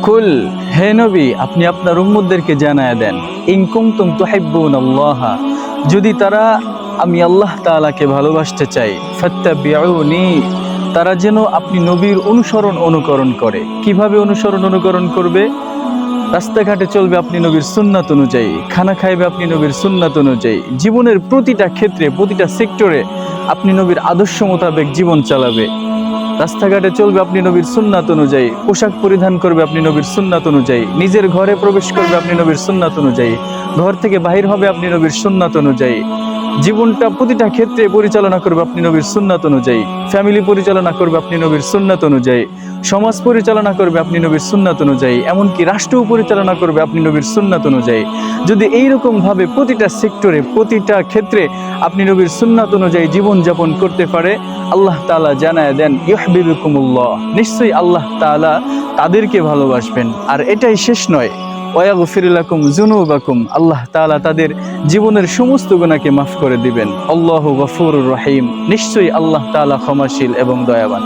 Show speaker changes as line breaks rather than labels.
কুল, হে নবী, আপনি আপনার উম্মতদেরকে জানায়া দেন, ইন কুনতুম তুহিব্বুনাল্লাহ, যদি তারা আমি আল্লাহ তাআলাকে ভালোবাসতে চাই, ফাত্তাবিউনি, তারা যেন আপনি নবীর অনুকরণ করে। কিভাবে অনুকরণ করবে? রাস্তাঘাটে চলবে আপনি নবীর সুন্নাত অনুযায়ী, খানা খাইবে আপনি নবীর সুন্নাত অনুযায়ী, জীবনের প্রতিটা ক্ষেত্রে প্রতিটা সেক্টরে আপনি নবীর আদর্শ মোতাবেক জীবন চালাবে। রাস্তাঘাটে চলবে আপনি নবীর সুন্নাত অনুযায়ী, পোশাক পরিধান করবে আপনি নবীর সুন্নাত অনুযায়ী, নিজের ঘরে প্রবেশ করবে আপনি নবীর সুন্নাত অনুযায়ী, ঘর থেকে বাহির হবে আপনি নবীর সুন্নাত অনুযায়ী, জীবনটা প্রতিটা ক্ষেত্রে পরিচালনা করবে আপনি নবীর সুন্নাত অনুযায়ী, ফ্যামিলি পরিচালনা করবে আপনি নবীর সুন্নাত অনুযায়ী, সমাজ পরিচালনা করবে আপনি নবীর সুন্নাত অনুযায়ী, এমনকি রাষ্ট্রও পরিচালনা করবে আপনি নবীর সুন্নাত অনুযায়ী। যদি এইরকম ভাবে প্রতিটা সেক্টরে প্রতিটা ক্ষেত্রে আপনি নবীর সুন্নাত অনুযায়ী জীবনযাপন করতে পারে, আল্লাহ তাআলা জানায় দেন ইউহিব্বুকুমুল্লাহ, নিশ্চয়ই আল্লাহ তাআলা তাদেরকে ভালোবাসবেন। আর এটাই শেষ নয়, ওয়াগফির লাকুম যুনুবাকুম, আল্লাহ তাআলা তাদের জীবনের সমস্ত গুনাহকে মাফ করে দিবেন। আল্লাহু গফুরুর রহিম, নিশ্চয়ই আল্লাহ তাআলা ক্ষমাশীল এবং দয়াবান।